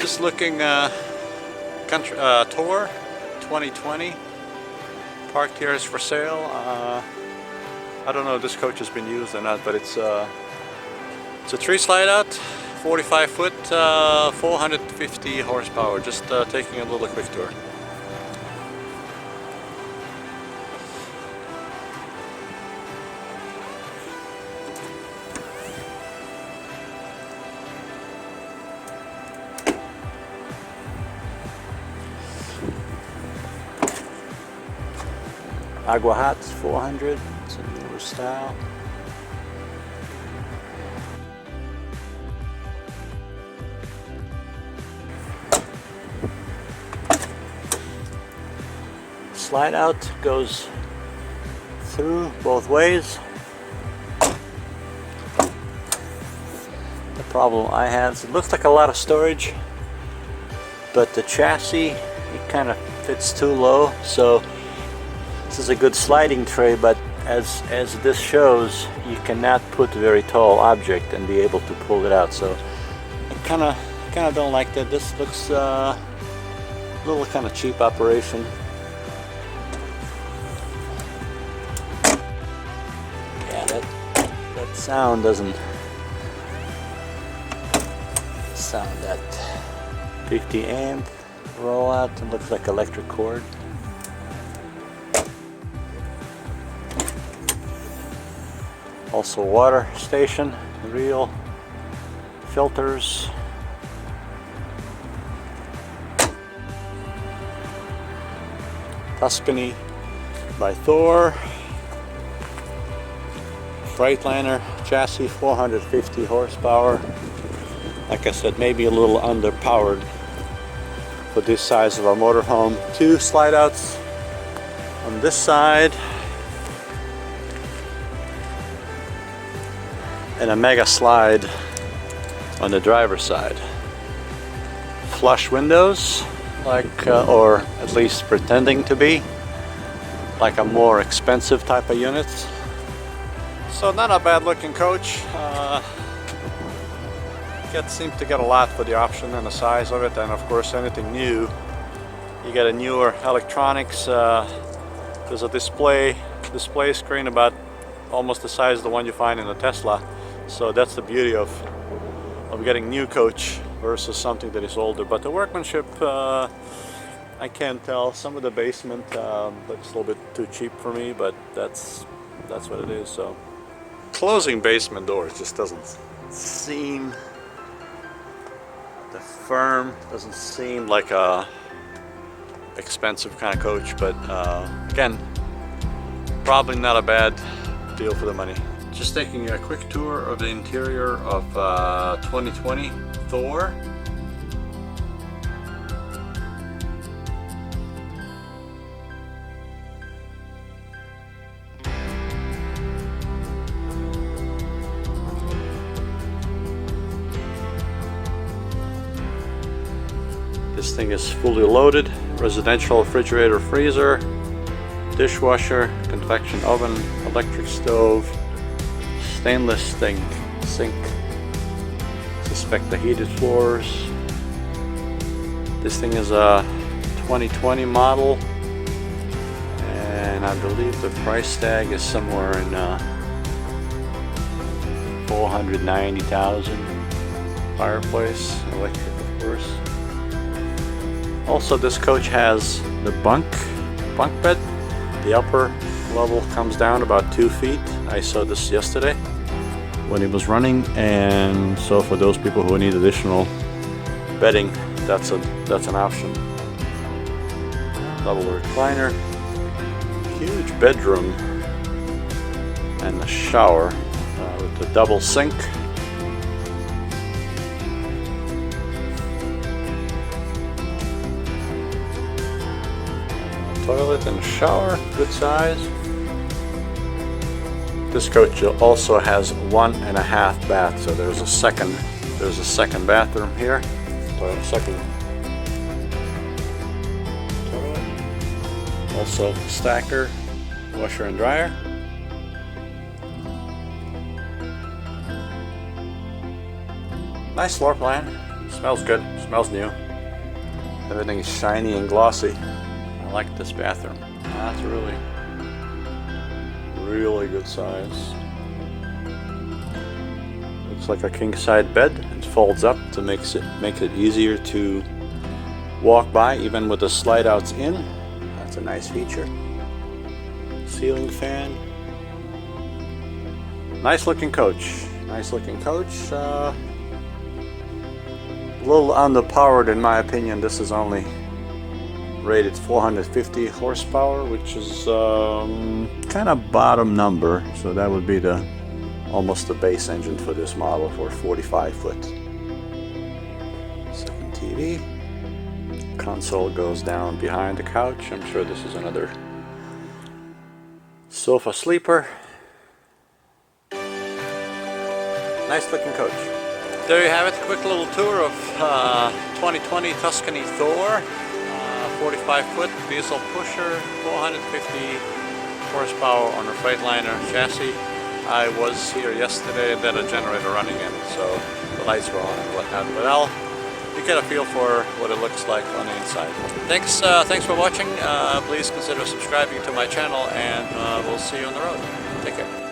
Just looking, Thor 2020. Parked here is for sale. I don't know if this coach has been used or not, but it's a tree slide out, 45 foot, 450 horsepower. Just taking a little quick tour. Agua Hats 400, it's a newer style. Slide out goes through both ways. The problem I have is it looks like a lot of storage, but the chassis, it kind of fits too low, so this is a good sliding tray, but as this shows, you cannot put a very tall object and be able to pull it out. So I kind of don't like that. This looks a little kind of cheap operation. Yeah, that sound doesn't sound that 50 amp rollout. It looks like electric cord. Also water station, real filters. Tuscany by Thor. Freightliner chassis, 450 horsepower. Like I said, maybe a little underpowered for this size of a motorhome. Two slide outs on this side. And a mega slide on the driver's side. Flush windows, like, or at least pretending to be, like a more expensive type of unit. So not a bad looking coach. Seems to get a lot for the option and the size of it, and of course anything new, you get a newer electronics. There's a display screen about almost the size of the one you find in a Tesla. So that's the beauty of getting new coach versus something that is older. But the workmanship, I can't tell. Some of the basement looks a little bit too cheap for me, but that's what it is. So closing basement doors just doesn't seem, the firm doesn't seem like a expensive kind of coach. But again, probably not a bad deal for the money. Just taking a quick tour of the interior of 2020 Thor. This thing is fully loaded. Residential refrigerator, freezer, dishwasher, confection oven, electric stove, stainless sink, suspect the heated floors. This thing is a 2020 model, and I believe the price tag is somewhere in 490,000. Fireplace, electric of course. Also, this coach has the bunk bed. The upper level comes down about 2 feet. I saw this yesterday when it was running, and so for those people who need additional bedding, that's an option. Double recliner, huge bedroom, and a shower with the double sink. Toilet and shower, good size. This coach also has 1.5 baths, so there's a second bathroom here. Second toilet. Also stacker, washer and dryer. Nice floor plan. Smells good, smells new. Everything is shiny and glossy. I like this bathroom. That's a really good size. Looks like a king-size bed. It folds up to make it easier to walk by, even with the slide outs in. That's a nice feature. Ceiling fan. Nice looking coach. Nice looking coach. A little underpowered in my opinion. This is only rated 450 horsepower, which is kind of bottom number. So that would be almost the base engine for this model for 45 foot. Second TV. Console goes down behind the couch. I'm sure this is another sofa sleeper. Nice looking coach. There you have it, quick little tour of 2020 Tuscany Thor, 45 foot diesel pusher, 450 horsepower on a Freightliner chassis. I was here yesterday and then a generator running in, so the lights were on and whatnot, but you get a feel for what it looks like on the inside. Thanks for watching. Please consider subscribing to my channel, and we'll see you on the road. Take care.